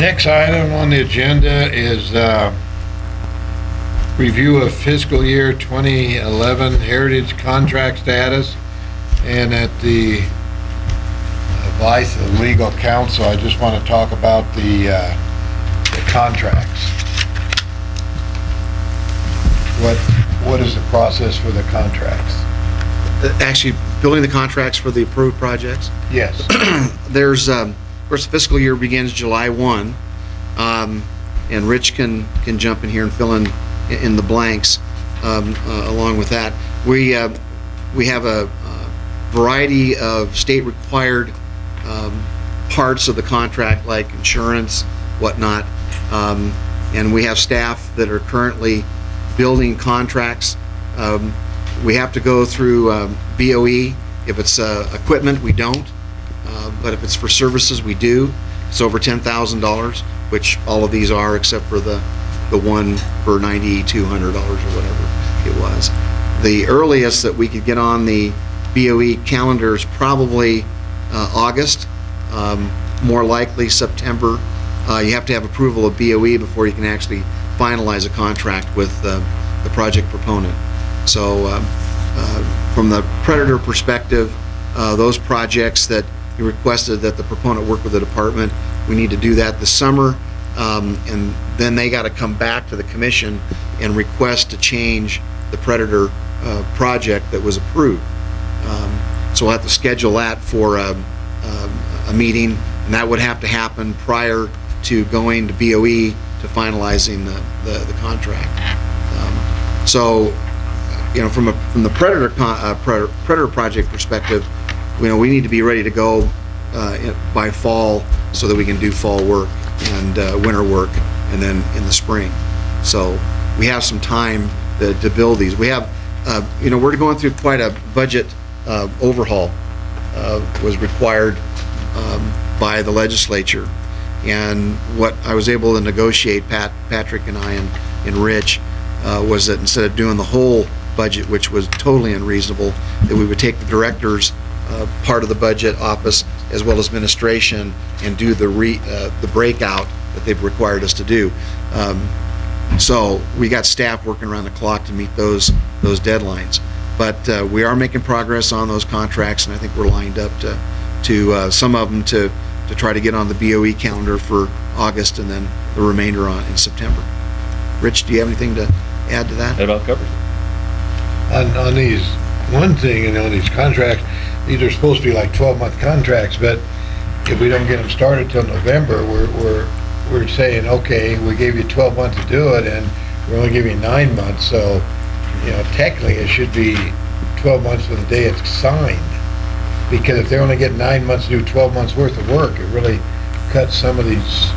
Next item on the agenda is review of fiscal year 2011 heritage contract status, and at the advice of legal counsel, I just want to talk about the contracts. What is the process for the contracts? Actually, building the contracts for the approved projects? Yes. There's, of course, the fiscal year begins July 1, and Rich can jump in here and fill in the blanks along with that. We have a variety of state-required parts of the contract, like insurance, whatnot, and we have staff that are currently building contracts. We have to go through BOE. If it's equipment, we don't, but if it's for services, we do. It's over $10,000, which all of these are, except for the one for $9,200 or whatever it was. The earliest that we could get on the BOE calendar is probably August, more likely September. You have to have approval of BOE before you can actually finalize a contract with the project proponent. So from the Predator perspective, those projects that you requested that the proponent work with the department, we need to do that this summer, and then they got to come back to the commission and request to change the Predator project that was approved. So we'll have to schedule that for a meeting, and that would have to happen prior to going to BOE to finalizing the contract. So, you know, from the Predator project perspective, you know, we need to be ready to go by fall so that we can do fall work and winter work, and then in the spring. So we have some time to build these. We have, you know, we're going through quite a budget overhaul. Was required by the legislature, and what I was able to negotiate, Patrick and I and Rich, was that instead of doing the whole budget, which was totally unreasonable, that we would take the director's part of the budget office as well as administration and do the breakout that they've required us to do. So we got staff working around the clock to meet those deadlines. But we are making progress on those contracts, and I think we're lined up to some of them to try to get on the BOE calendar for August, and then the remainder in September. Rich, do you have anything to add to that? That about covers it. On these, one thing, and on these contracts, these are supposed to be like 12-month contracts, but if we don't get them started till November, we're saying, okay, we gave you 12 months to do it, and we're only giving you 9 months. So, you know, technically it should be 12 months from the day it's signed, because if they're only getting 9 months to do 12 months worth of work, it really cuts some of these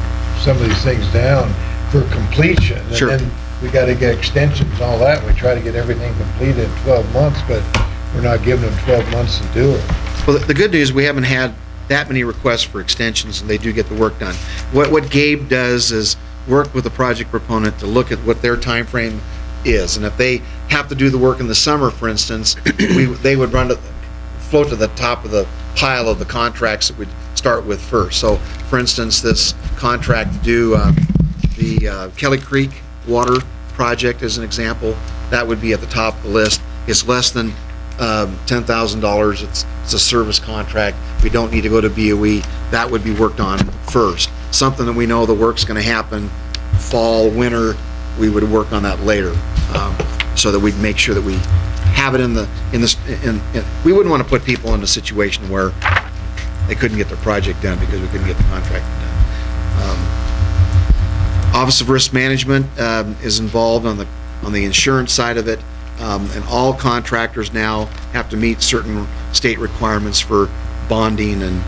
things down for completion. And sure. Then we got to get extensions and all that. We try to get everything completed in 12 months, but we're not giving them 12 months to do it. Well, the good news, we haven't had that many requests for extensions, and they do get the work done. What Gabe does is work with the project proponent to look at what their time frame is, and if they have to do the work in the summer, for instance, they would float to the top of the pile of the contracts that we'd start with first. So, for instance, this contract to do the Kelly Creek water project, as an example, that would be at the top of the list. It's less than $10,000. It's a service contract. We don't need to go to BOE. That would be worked on first. Something that we know the work's going to happen fall, winter, we would work on that later, so that we'd make sure that we have it in we wouldn't want to put people in a situation where they couldn't get their project done because we couldn't get the contract done. Office of Risk Management is involved on the insurance side of it, and all contractors now have to meet certain state requirements for bonding, and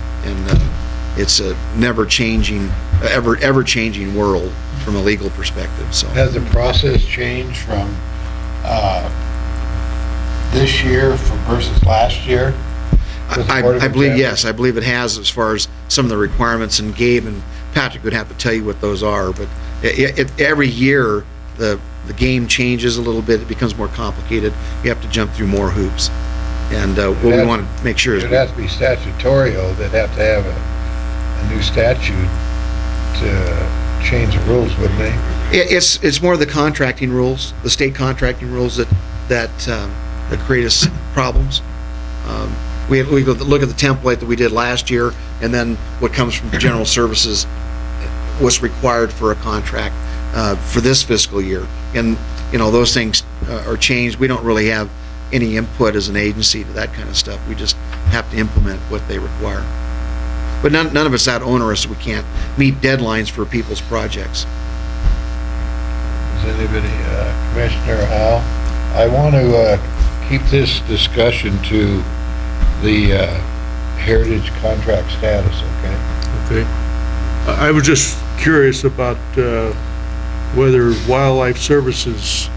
it's a never-changing, ever-changing world from a legal perspective. So has the process changed from this year versus last year? I believe, yes, I believe it has, as far as some of the requirements, and Gabe and Patrick would have to tell you what those are, but every year the game changes a little bit. It becomes more complicated. You have to jump through more hoops, and what we want to make sure is it has to be statutorial. They'd have to have a new statute change the rules, wouldn't they? It's more the contracting rules, the state contracting rules that create us problems. We go look at the template that we did last year, and then what comes from general services, what's required for a contract for this fiscal year. And those things are changed. We don't really have any input as an agency to that kind of stuff. We just have to implement what they require. But none of it's that onerous. We can't meet deadlines for people's projects. Does anybody, Commissioner Howe? I want to keep this discussion to the heritage contract status, okay? Okay. I was just curious about whether Wildlife Services,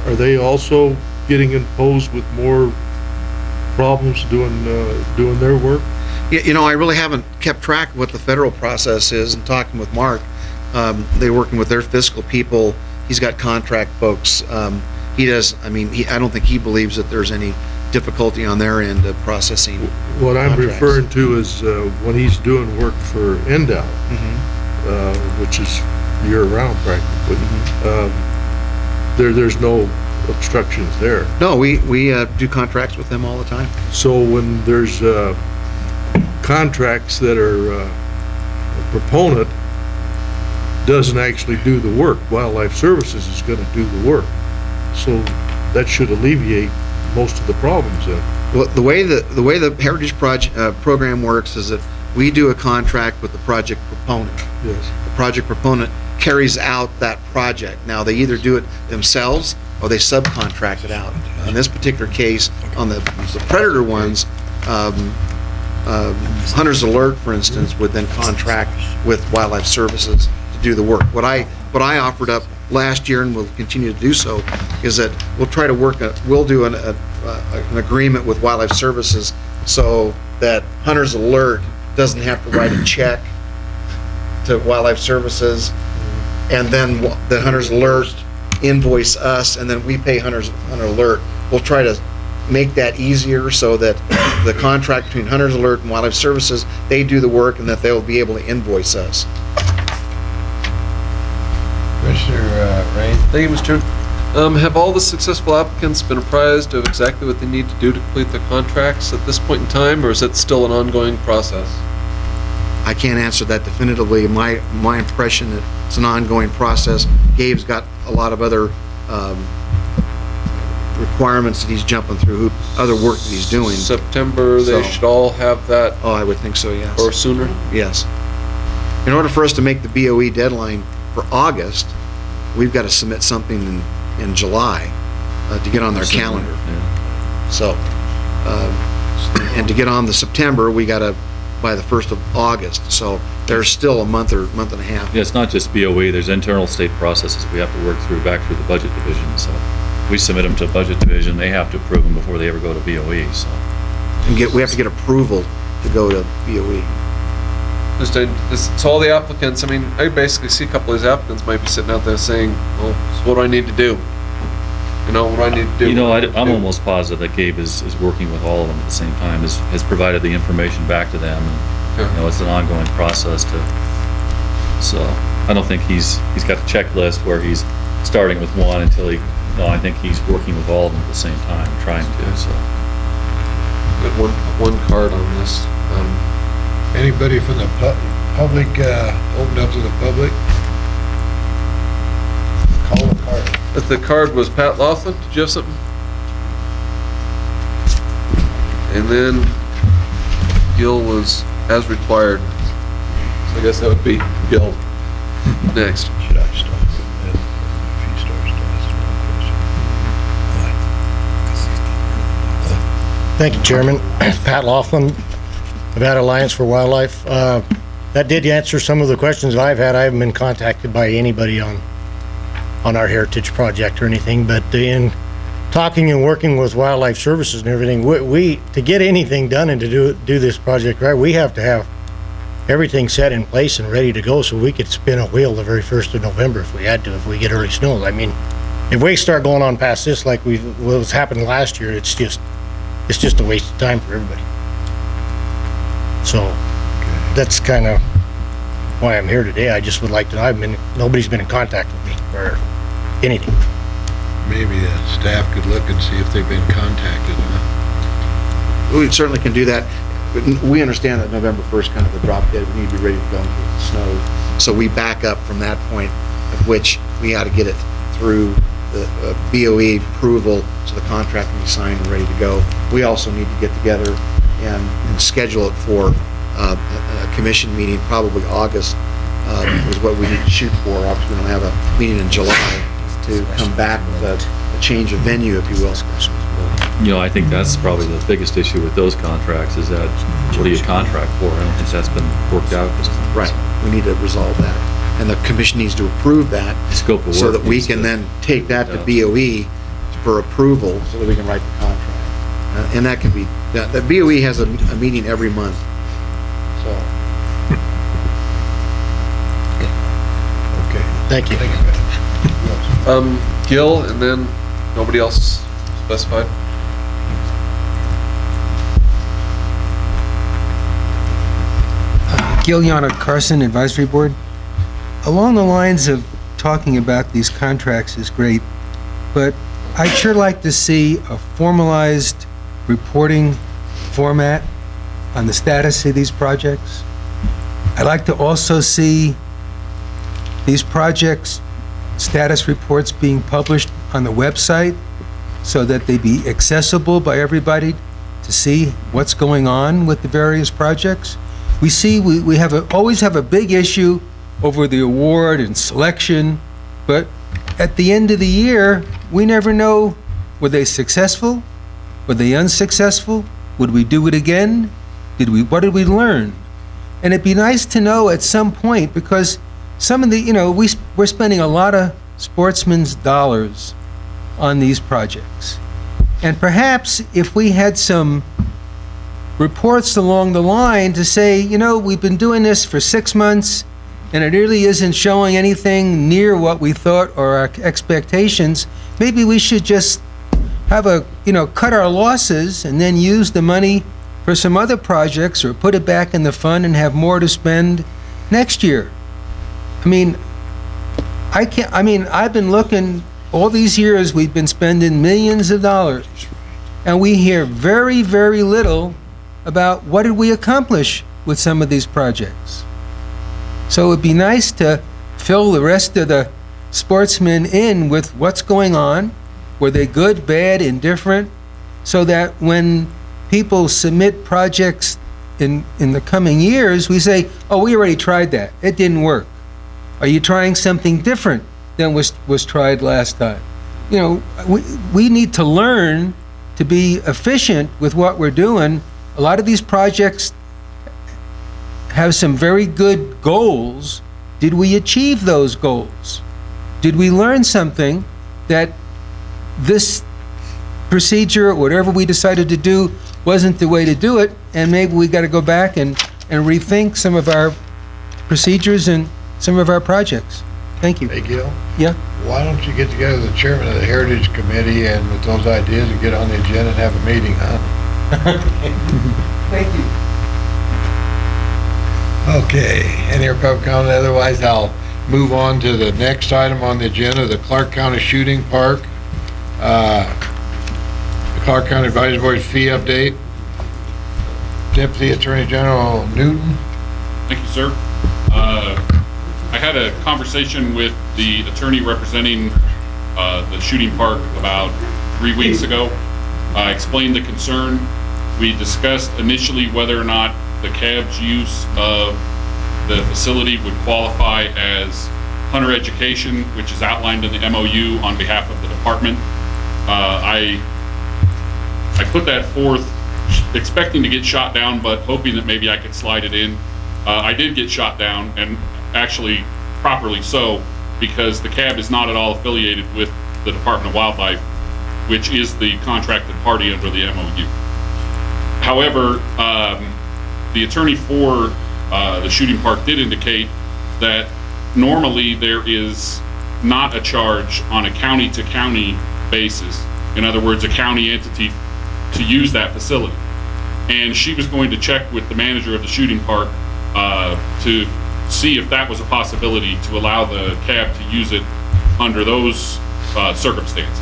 are they also getting imposed with more problems doing their work? I really haven't kept track of what the federal process is, and talking with Mark, they're working with their fiscal people. He's got contract folks. He does, I don't think he believes that there's any difficulty on their end of processing What I'm contracts. referring to is when he's doing work for NDOW, which is year-round practically, there's no obstructions there. No, we do contracts with them all the time. So when there's contracts that are a proponent doesn't actually do the work, Wildlife Services is going to do the work. So that should alleviate most of the problems then. Well, the way the Heritage program works is that we do a contract with the project proponent. Yes. The project proponent carries out that project. Now, they either do it themselves or they subcontract it out. In this particular case, on the predator ones, Hunters Alert, for instance, would then contract with Wildlife Services to do the work. What I offered up last year, and will continue to do so, is that we'll try to we'll do an agreement with Wildlife Services so that Hunters Alert doesn't have to write a check to Wildlife Services, and then the Hunters Alert invoice us, and then we pay Hunter Alert. We'll try to make that easier so that the contract between Hunters Alert and Wildlife Services, they do the work, and that they'll be able to invoice us. Commissioner Rain? Thank you, Mr. Chairman. Have all the successful applicants been apprised of exactly what they need to do to complete their contracts at this point in time, or is it still an ongoing process? I can't answer that definitively. My impression that it's an ongoing process. Gabe's got a lot of other requirements that he's jumping through, other work that he's doing. September, they should all have that, Oh, I would think so, yes. or sooner? Yes. In order for us to make the BOE deadline for August, we've got to submit something in July to get on their calendar. Yeah. So, and to get on the September, we got to by the 1st of August. So there's still a month and a half. Yeah, it's not just BOE, there's internal state processes we have to work through back through the budget division. So we submit them to budget division, they have to approve them before they ever go to BOE. So And we have to get approval to go to BOE. It's all the applicants. I mean, I basically see a couple of these applicants might be sitting out there saying, well, so what do I need to do? What do I need to do? I'm almost positive that Gabe is working with all of them at the same time, has provided the information back to them. And, it's an ongoing process so I don't think he's got the checklist where he's starting with one until I think he's working with all of them at the same time, trying to, so. Got one card on this. Anybody from the public opened up to the public? Call the card. The card was Pat Laughlin. Did you have something? And then Gil was as required. So I guess that would be Gil next. Should I start? And if he starts to ask one question. Thank you, Chairman. Pat Laughlin, Nevada Alliance for Wildlife. That did answer some of the questions I've had. I haven't been contacted by anybody on our heritage project or anything, but in talking and working with Wildlife Services and everything, we to get anything done and to do this project right, we have to have everything set in place and ready to go so we could spin a wheel the very 1st of November if we had to, if we get early snows. I mean, if we start going on past this like what's happened last year, it's just a waste of time for everybody. So that's kind of why I'm here today. I just would like to know, nobody's been in contact with me or anything. Maybe the staff could look and see if they've been contacted, huh? We certainly can do that. We understand that November 1st, kind of the drop dead, we need to be ready to go into the snow. So we back up from that point at which we ought to get it through the BOE approval so the contract can be signed and ready to go. We also need to get together and schedule it for a commission meeting, probably August is what we need to shoot for. Obviously, we don't have a meeting in July to come back with a change of venue, if you will. You know, I think that's probably the biggest issue with those contracts is that what do you contract for? I don't think that's been worked out. Right. We need to resolve that. And the commission needs to approve that Scope of work so that we needs can to- then take that to BOE for approval so that we can write the contract. And that can be, the BOE has a meeting every month. So, Okay. Thank you. Thank you, Ben. Who else? Gil, and then nobody else specified? Gil Yana, Carson Advisory Board. Along the lines of talking about these contracts is great, but I'd sure like to see a formalized reporting format on the status of these projects. I'd like to also see these projects' status reports being published on the website so that they be accessible by everybody to see what's going on with the various projects. We see we always have a big issue over the award and selection, but at the end of the year, we never know, were they successful? Were they unsuccessful? Would we do it again? What did we learn? And it'd be nice to know at some point, because some of the, we're spending a lot of sportsmen's dollars on these projects. And perhaps if we had some reports along the line to say, we've been doing this for 6 months and it really isn't showing anything near what we thought or our expectations, maybe we should just have cut our losses and then use the money for some other projects or put it back in the fund and have more to spend next year. I've been looking, all these years we've been spending millions of dollars and we hear very, very little about what did we accomplish with some of these projects. So it'd be nice to fill the rest of the sportsmen in with what's going on. Were they good, bad, indifferent? So that when people submit projects in the coming years, we say, oh, we already tried that. It didn't work. Are you trying something different than was tried last time? We need to learn to be efficient with what we're doing. A lot of these projects have some very good goals. Did we achieve those goals? Did we learn something that this procedure, or whatever we decided to do, wasn't the way to do it, and maybe we got to go back and rethink some of our procedures and some of our projects. Thank you. Hey, Gil, Yeah? why don't you get together with the chairman of the Heritage Committee and with those ideas and get on the agenda and have a meeting, huh? Thank you. Okay, any other public comment? Otherwise, I'll move on to the next item on the agenda, the Clark County Shooting Park. The Clark County Advisory Board fee update. Deputy Attorney General Newton. Thank you, sir. I had a conversation with the attorney representing the shooting park about 3 weeks ago. I explained the concern. We discussed initially whether or not the CAB's use of the facility would qualify as hunter education, which is outlined in the MOU on behalf of the department. I put that forth expecting to get shot down, but hoping that maybe I could slide it in. I did get shot down, and actually properly so, because the CAB is not at all affiliated with the Department of Wildlife, which is the contracted party under the MOU. However, the attorney for the shooting park did indicate that normally there is not a charge on a county-to-county basis. In other words, a county entity to use that facility. And she was going to check with the manager of the shooting park to see if that was a possibility to allow the cab to use it under those circumstances.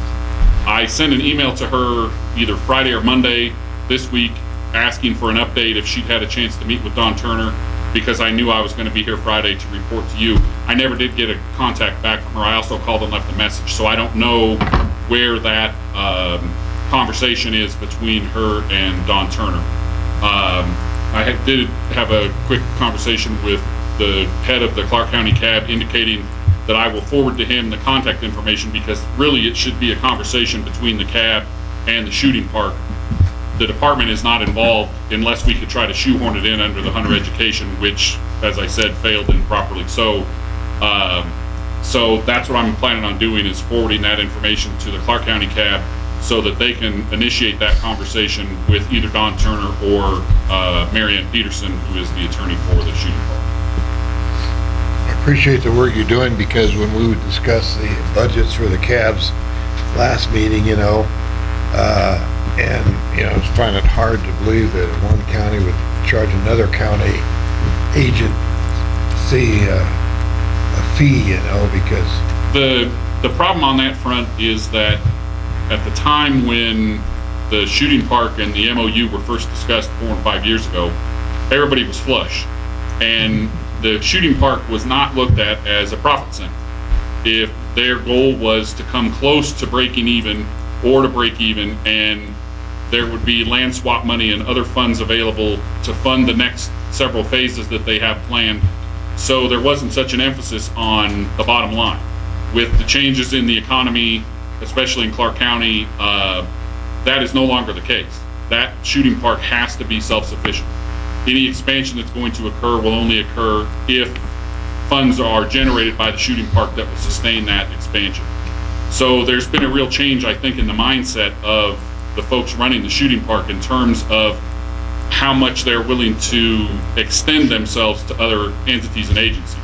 I sent an email to her either Friday or Monday this week asking for an update if she'd had a chance to meet with Don Turner, because I knew I was going to be here Friday to report to you. I never did get a contact back from her. I also called and left a message, so I don't know where that conversation is between her and Don Turner. I did have a quick conversation with the head of the Clark County CAB indicating that I will forward to him the contact information, because really it should be a conversation between the CAB and the shooting park. The department is not involved unless we could try to shoehorn it in under the hunter education, which, as I said, failed improperly. So that's what I'm planning on doing, is forwarding that information to the Clark County CAB so that they can initiate that conversation with either Don Turner or Mary Ann Peterson, who is the attorney for the shooting park. I appreciate the work you're doing, because when we would discuss the budgets for the cabs last meeting, I was finding it hard to believe that one county would charge another county agent a fee, because the problem on that front is that at the time when the shooting park and the MOU were first discussed 4 and 5 years ago, everybody was flush, and the shooting park was not looked at as a profit center. If their goal was to come close to breaking even or to break even, and there would be land swap money and other funds available to fund the next several phases that they have planned. So there wasn't such an emphasis on the bottom line. With the changes in the economy, especially in Clark County, that is no longer the case. That shooting park has to be self-sufficient. Any expansion that's going to occur will only occur if funds are generated by the shooting park that will sustain that expansion. So there's been a real change, I think, in the mindset of the folks running the shooting park in terms of how much they're willing to extend themselves to other entities and agencies.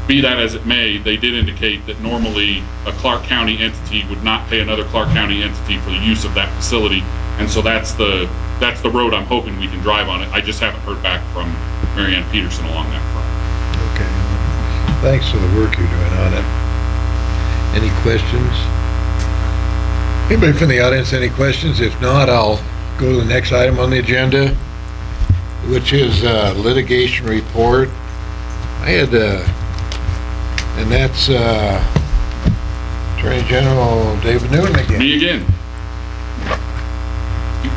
Be that as it may, they did indicate that normally a Clark County entity would not pay another Clark County entity for the use of that facility, and so that's the road I'm hoping we can drive on it. I just haven't heard back from Mary Ann Peterson along that front. Okay. Thanks for the work you're doing on it. Any questions? Anybody from the audience, any questions? If not, I'll go to the next item on the agenda, which is litigation report. I had, and that's Attorney General David Newton again. Me again.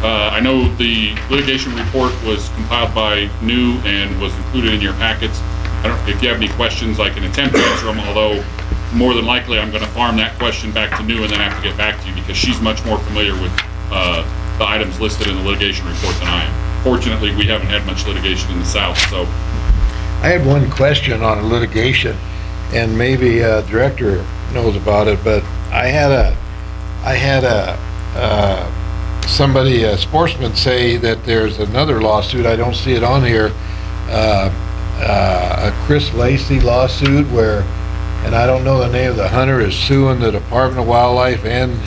I know the litigation report was compiled by New and was included in your packets. If you have any questions, I can attempt to answer them, although more than likely I'm going to farm that question back to New and then have to get back to you, because she's much more familiar with the items listed in the litigation report than I am. Fortunately, we haven't had much litigation in the South, so. I had one question on litigation, and maybe director knows about it, but I had somebody, a sportsman, say that there's another lawsuit. I don't see it on here. A Chris Lacey lawsuit where, and I don't know the name of the hunter, is suing the Department of Wildlife and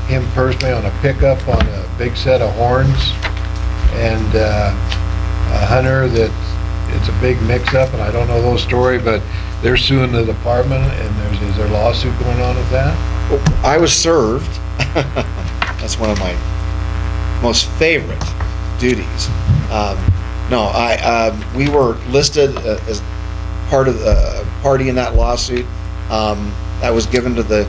him personally on a pickup on a big set of horns, and a hunter that it's a big mix-up, and I don't know the whole story, but they're suing the department, and is there a lawsuit going on with that? I was served. That's one of my most favorite duties. We were listed as part of the party in that lawsuit. That was given to the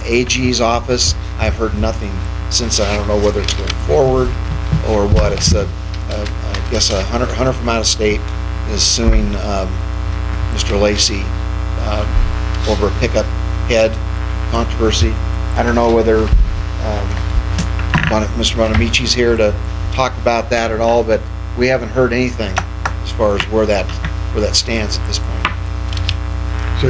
AG's office. I've heard nothing since. I don't know whether it's going forward or what. It's I guess a hunter from out of state is suing Mr. Lacey over a pickup head controversy. I don't know whether Mr. Bonamici's here to talk about that at all, but we haven't heard anything as far as where that stands at this point. So,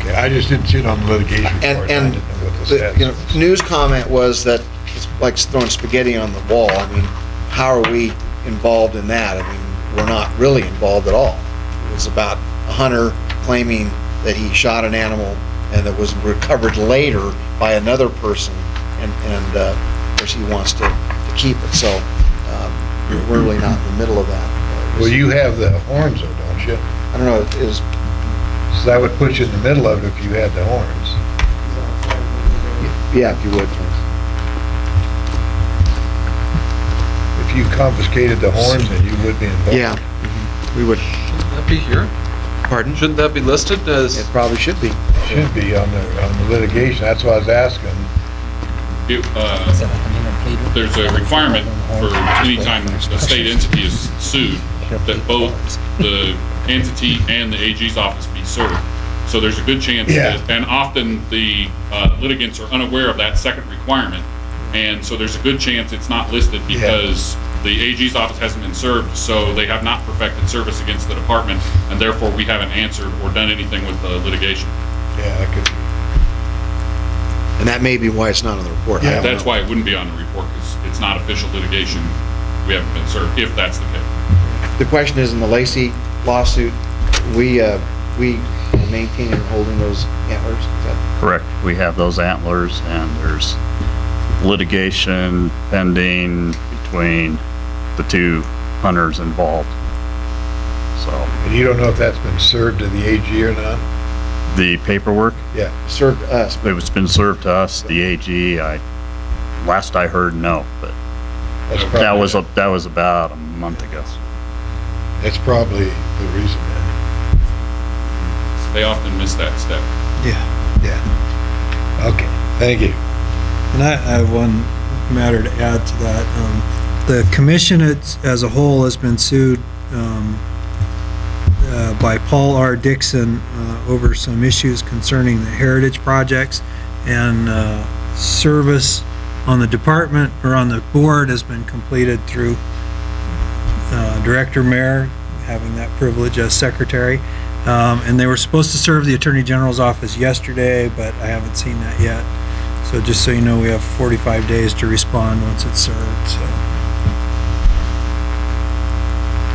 okay, I just didn't see it on the litigation report. And I didn't know what the status was. News comment was that it's like throwing spaghetti on the wall. I mean, how are we involved in that? I mean, we're not really involved at all. It was about a hunter claiming that he shot an animal and that was recovered later by another person, and of course he wants to keep it. So we're really not in the middle of that. Well, you have the horns though, don't you? I don't know, is, So that would put you in the middle of it if you had the horns. yeah, if you would, please. If you confiscated the horns, then you would be involved. Yeah, we would, Shouldn't that be here? pardon? Shouldn't that be listed as? It probably should be. Should be on the litigation, that's what I was asking. There's a requirement for any time a state entity is sued, that both the entity and the AG's office be served. So there's a good chance Yeah. that, and often the litigants are unaware of that second requirement. And so there's a good chance it's not listed because the AG's office hasn't been served, so they have not perfected service against the department, and therefore we haven't answered or done anything with the litigation. Yeah, that could be. And that may be why it's not on the report. I Yeah, don't That's know. why it wouldn't be on the report, because it's not official litigation. We haven't been served, if that's the case. The question is, in the Lacey lawsuit, we maintaining and holding those antlers? Is that- Correct. We have those antlers, and there's litigation pending between the two hunters involved. So And you don't know if that's been served to the AG or not? the paperwork, Yeah. Served us, but it's been served to us, the AG. Last I heard, no, but That's that was about a month ago. That's probably the reason then. They often miss that step. Yeah. Okay, thank you. And I have one matter to add to that. The commission as a whole has been sued by Paul R. Dixon over some issues concerning the heritage projects, and service on the department or on the board has been completed through Director Mayor, having that privilege as secretary. And they were supposed to serve the Attorney General's office yesterday, but I haven't seen that yet. So just so you know, we have 45 days to respond once it's served, so.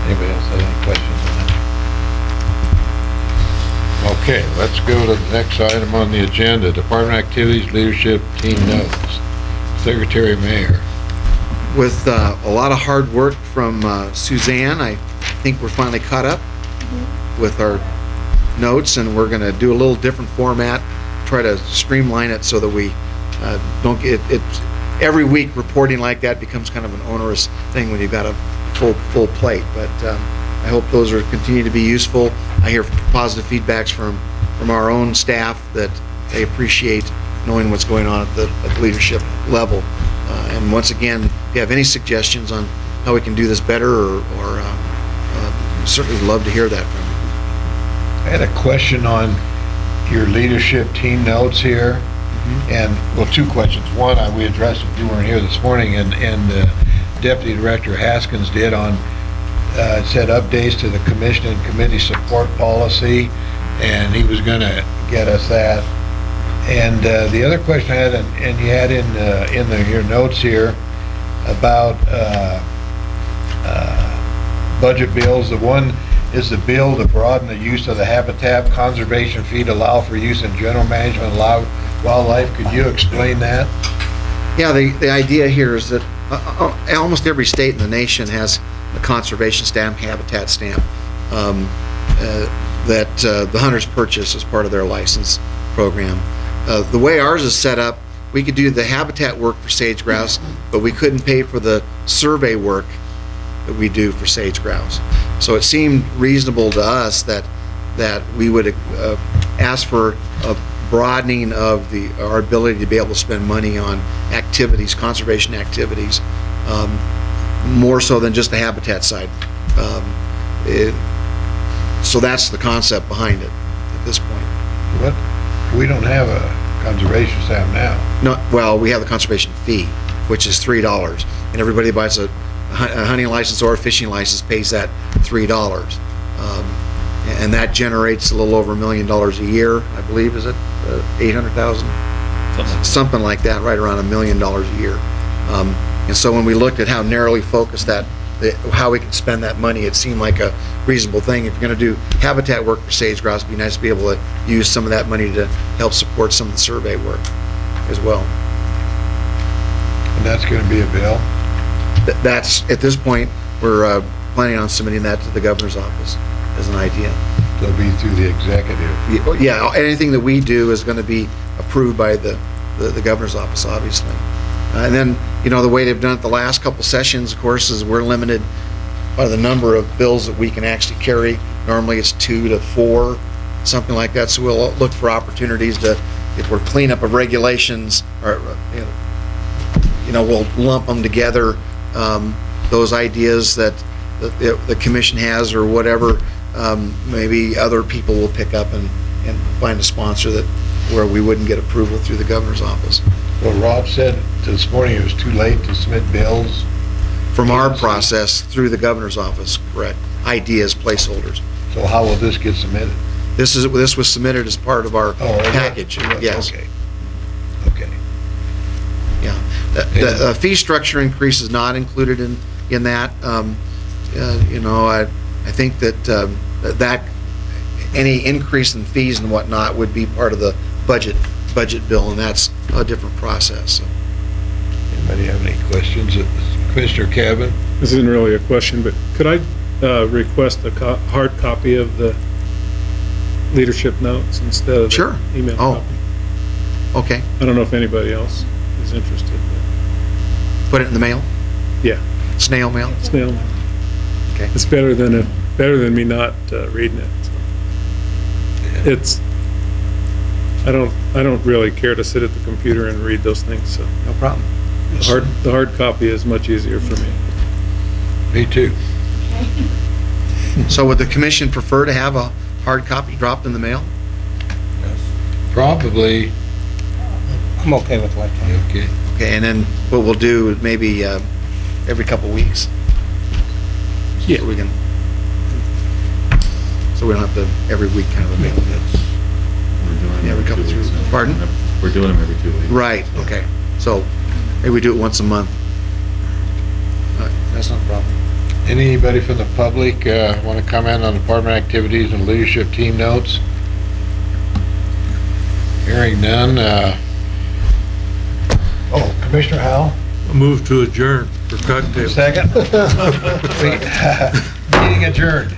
Anybody else have any questions on that? Okay, let's go to the next item on the agenda, Department Activities, Leadership, Team Notes. Secretary Mayor. with a lot of hard work from Suzanne, I think we're finally caught up with our notes, and we're going to do a little different format, try to streamline it so that we don't get it. Every week reporting like that becomes kind of an onerous thing when you've got a full plate, but I hope those are continue to be useful. I hear positive feedbacks from our own staff that they appreciate knowing what's going on at the leadership level. And once again, if you have any suggestions on how we can do this better, or certainly love to hear that from you. I had a question on your leadership team notes here, and, well, two questions. One, we addressed it, you weren't here this morning, and Deputy Director Haskins did on, said updates to the commission and committee support policy, and he was gonna get us that. And the other question I had, and you had in your notes here about budget bills. The one is the bill to broaden the use of the habitat conservation fee to allow for use in general management of wildlife. Could you explain that? Yeah, the idea here is that almost every state in the nation has a conservation stamp, habitat stamp, that the hunters purchase as part of their license program. The way ours is set up, we could do the habitat work for sage grouse, but we couldn't pay for the survey work that we do for sage grouse. So it seemed reasonable to us that we would ask for a broadening of our ability to be able to spend money on activities, conservation activities, more so than just the habitat side. So that's the concept behind it at this point. What? We don't have a conservation stamp now. No, well, we have the conservation fee, which is $3, and everybody that buys a hunting license or a fishing license pays that $3, and that generates a little over $1 million a year, I believe. Is it 800,000? Something like that, right around $1 million a year. And so when we looked at how narrowly focused how we can spend that money, it seemed like a reasonable thing. If you're going to do habitat work for sage grouse, it'd be nice to be able to use some of that money to help support some of the survey work as well. And that's going to be a bill? That's, at this point, we're planning on submitting that to the governor's office as an idea. They'll be through the executive. Yeah, anything that we do is going to be approved by the governor's office, obviously. And then, the way they've done it the last couple sessions, of course, is we're limited by the number of bills that we can actually carry. Normally it's 2 to 4, something like that. So we'll look for opportunities to, if we're cleanup of regulations, or we'll lump them together. Those ideas that the commission has or whatever, maybe other people will pick up and find a sponsor that where we wouldn't get approval through the governor's office. Well, Rob said this morning it was too late to submit bills. From our process through the governor's office, correct. Ideas, placeholders. So how will this get submitted? This was submitted as part of our package. Yes. Okay. Okay. Yeah. The fee structure increase is not included in that. I think that any increase in fees and whatnot would be part of the budget bill, and that's a different process. So. Anybody have any questions? Commissioner Cabin? This isn't really a question, but could I request a hard copy of the leadership notes instead of Sure. the email copy? Okay. I don't know if anybody else is interested. Put it in the mail? Yeah. Snail mail? Snail mail. Okay. It's better than me not reading it. So. Yeah. It's. I don't really care to sit at the computer and read those things. So No problem. the hard copy is much easier for me. Me too. So would the commission prefer to have a hard copy dropped in the mail? Probably. I'm okay with electronic. Okay. Okay, and then what we'll do is maybe every couple weeks. Yeah. So we don't have to every week kind of a mail it. We're doing them Yeah, we come 2 through. weeks now. Pardon? We're doing them every 2 weeks. Right, okay. So maybe we do it once a month. All right, that's not a problem. Anybody from the public want to comment on department activities and leadership team notes? Hearing none. Commissioner Howell? Move to adjourn for cocktail. Second. Meeting adjourned.